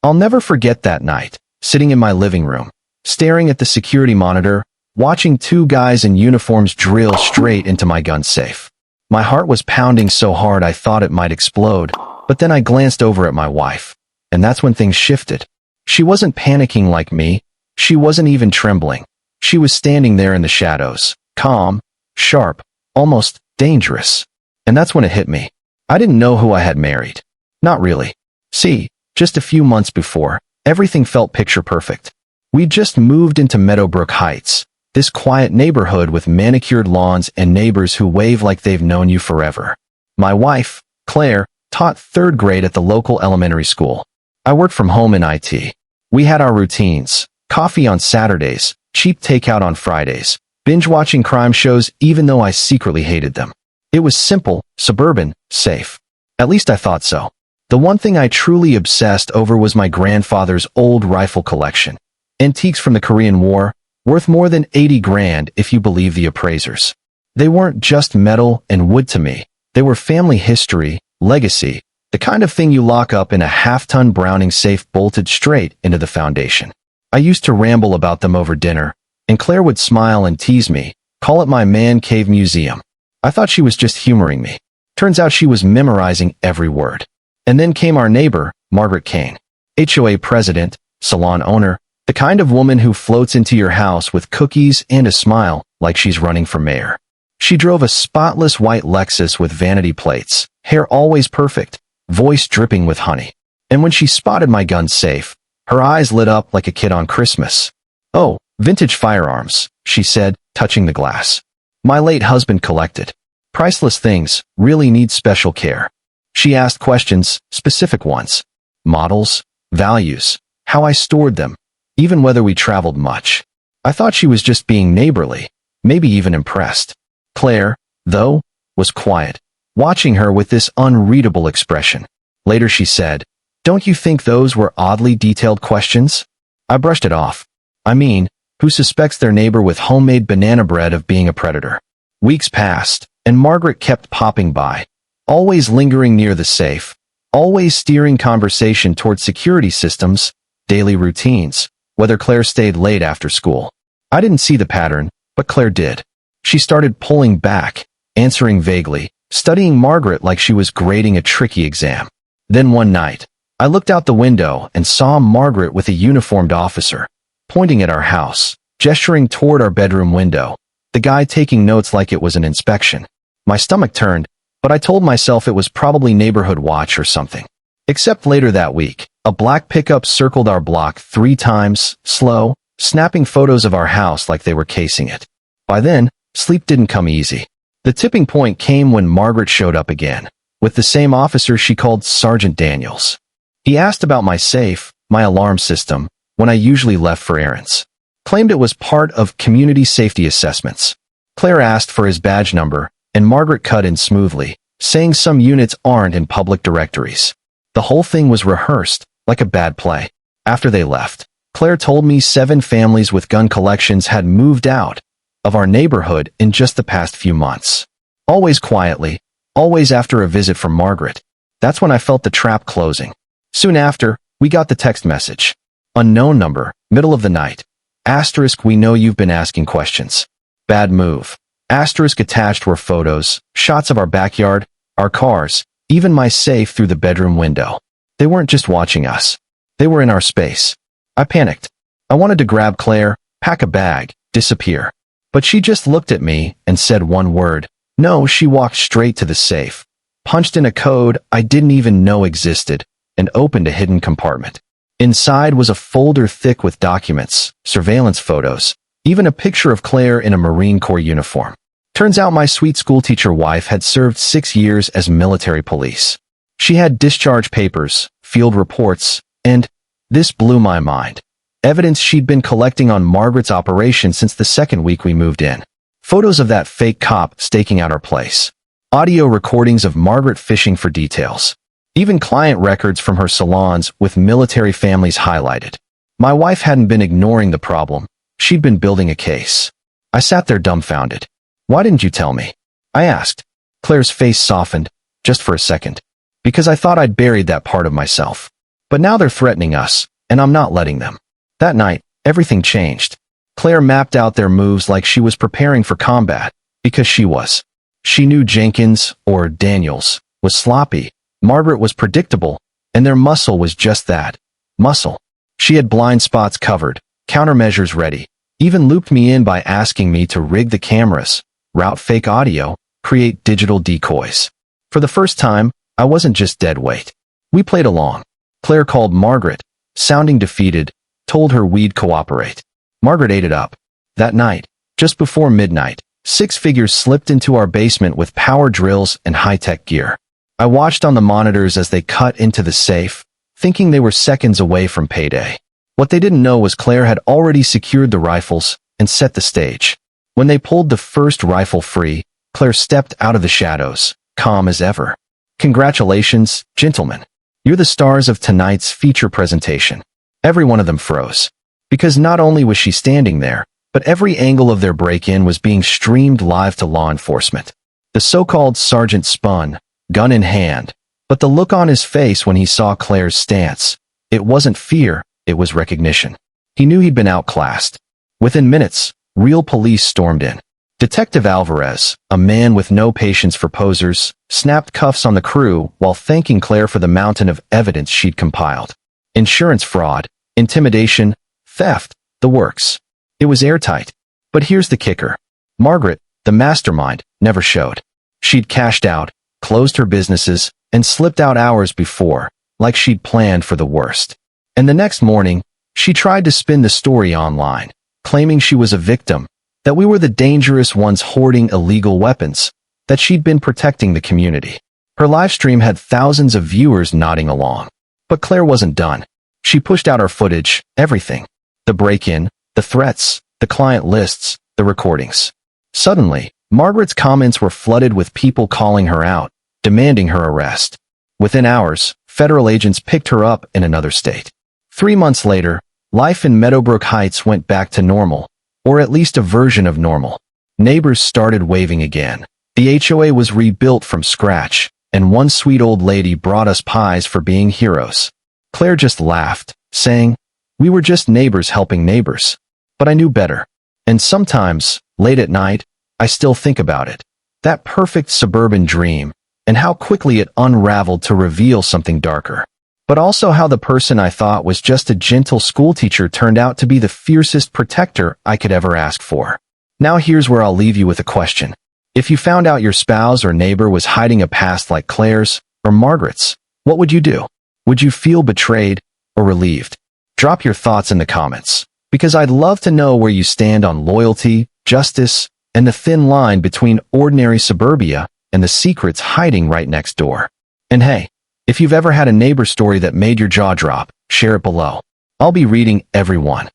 I'll never forget that night, sitting in my living room, staring at the security monitor, watching two guys in uniforms drill straight into my gun safe. My heart was pounding so hard I thought it might explode, but then I glanced over at my wife, and that's when things shifted. She wasn't panicking like me. She wasn't even trembling. She was standing there in the shadows, calm, sharp, almost dangerous. And that's when it hit me. I didn't know who I had married. Not really. See, just a few months before, everything felt picture perfect. We'd just moved into Meadowbrook Heights, this quiet neighborhood with manicured lawns and neighbors who wave like they've known you forever. My wife, Claire, taught third grade at the local elementary school. I worked from home in IT. We had our routines: coffee on Saturdays, cheap takeout on Fridays, binge-watching crime shows even though I secretly hated them. It was simple, suburban, safe. At least I thought so. The one thing I truly obsessed over was my grandfather's old rifle collection. Antiques from the Korean War, worth more than 80 grand if you believe the appraisers. They weren't just metal and wood to me. They were family history, legacy, the kind of thing you lock up in a half-ton Browning safe bolted straight into the foundation. I used to ramble about them over dinner, and Claire would smile and tease me, call it my man cave museum. I thought she was just humoring me. Turns out she was memorizing every word. And then came our neighbor, Margaret Kane, HOA president, salon owner, the kind of woman who floats into your house with cookies and a smile like she's running for mayor. She drove a spotless white Lexus with vanity plates, hair always perfect, voice dripping with honey. And when she spotted my gun safe, her eyes lit up like a kid on Christmas. "Oh, vintage firearms," she said, touching the glass. "My late husband collected. Priceless things, really need special care." She asked questions, specific ones. Models, values, how I stored them, even whether we traveled much. I thought she was just being neighborly, maybe even impressed. Claire, though, was quiet, watching her with this unreadable expression. Later she said, "Don't you think those were oddly detailed questions?" I brushed it off. I mean, who suspects their neighbor with homemade banana bread of being a predator? Weeks passed, and Margaret kept popping by, always lingering near the safe, always steering conversation toward security systems, daily routines, whether Claire stayed late after school. I didn't see the pattern, but Claire did. She started pulling back, answering vaguely, studying Margaret like she was grading a tricky exam. Then one night, I looked out the window and saw Margaret with a uniformed officer, pointing at our house, gesturing toward our bedroom window, the guy taking notes like it was an inspection. My stomach turned, but I told myself it was probably neighborhood watch or something. Except later that week, a black pickup circled our block 3 times, slow, snapping photos of our house like they were casing it. By then, sleep didn't come easy. The tipping point came when Margaret showed up again, with the same officer she called Sergeant Daniels. He asked about my safe, my alarm system, when I usually left for errands. Claimed it was part of community safety assessments. Claire asked for his badge number, and Margaret cut in smoothly, saying some units aren't in public directories. The whole thing was rehearsed, like a bad play. After they left, Claire told me 7 families with gun collections had moved out of our neighborhood in just the past few months. Always quietly, always after a visit from Margaret. That's when I felt the trap closing. Soon after, we got the text message. Unknown number, middle of the night. Asterisk, we know you've been asking questions. Bad move. Asterisk attached were photos, shots of our backyard, our cars, even my safe through the bedroom window. They weren't just watching us. They were in our space. I panicked. I wanted to grab Claire, pack a bag, disappear. But she just looked at me and said one word. No, she walked straight to the safe, punched in a code I didn't even know existed, and opened a hidden compartment. Inside was a folder thick with documents, surveillance photos, even a picture of Claire in a Marine Corps uniform. Turns out my sweet schoolteacher wife had served 6 years as military police. She had discharge papers, field reports, and, this blew my mind, evidence she'd been collecting on Margaret's operation since the second week we moved in. Photos of that fake cop staking out our place. Audio recordings of Margaret fishing for details. Even client records from her salons with military families highlighted. My wife hadn't been ignoring the problem. She'd been building a case. I sat there dumbfounded. "Why didn't you tell me?" I asked. Claire's face softened, just for a second. "Because I thought I'd buried that part of myself." But now they're threatening us, and I'm not letting them. That night, everything changed. Claire mapped out their moves like she was preparing for combat, because she was. She knew Jenkins, or Daniels, was sloppy, Margaret was predictable, and their muscle was just that, muscle. She had blind spots covered, countermeasures ready, even looped me in by asking me to rig the cameras, route fake audio, create digital decoys. For the first time, I wasn't just dead weight. We played along. Claire called Margaret, sounding defeated, told her we'd cooperate. Margaret ate it up. That night, just before midnight, 6 figures slipped into our basement with power drills and high-tech gear. I watched on the monitors as they cut into the safe, thinking they were seconds away from payday. What they didn't know was Claire had already secured the rifles and set the stage. When they pulled the first rifle free, Claire stepped out of the shadows, calm as ever. "Congratulations, gentlemen. You're the stars of tonight's feature presentation." Every one of them froze. Because not only was she standing there, but every angle of their break-in was being streamed live to law enforcement. The so-called sergeant spun, gun in hand, but the look on his face when he saw Claire's stance, it wasn't fear, it was recognition. He knew he'd been outclassed. Within minutes, real police stormed in. Detective Alvarez, a man with no patience for posers, snapped cuffs on the crew while thanking Claire for the mountain of evidence she'd compiled. Insurance fraud, intimidation, theft, the works. It was airtight. But here's the kicker. Margaret, the mastermind, never showed. She'd cashed out, closed her businesses, and slipped out hours before, like she'd planned for the worst. And the next morning, she tried to spin the story online, claiming she was a victim, that we were the dangerous ones hoarding illegal weapons, that she'd been protecting the community. Her live stream had thousands of viewers nodding along. But Claire wasn't done. She pushed out our footage, everything. The break-in, the threats, the client lists, the recordings. Suddenly, Margaret's comments were flooded with people calling her out, demanding her arrest. Within hours, federal agents picked her up in another state. 3 months later, life in Meadowbrook Heights went back to normal, or at least a version of normal. Neighbors started waving again. The HOA was rebuilt from scratch, and one sweet old lady brought us pies for being heroes. Claire just laughed, saying, "We were just neighbors helping neighbors." But I knew better. And sometimes, late at night, I still think about it. That perfect suburban dream, and how quickly it unraveled to reveal something darker. But also how the person I thought was just a gentle schoolteacher turned out to be the fiercest protector I could ever ask for. Now here's where I'll leave you with a question. If you found out your spouse or neighbor was hiding a past like Claire's or Margaret's, what would you do? Would you feel betrayed or relieved? Drop your thoughts in the comments, because I'd love to know where you stand on loyalty, justice, and the thin line between ordinary suburbia and the secrets hiding right next door. And hey, if you've ever had a neighbor story that made your jaw drop, share it below. I'll be reading every one.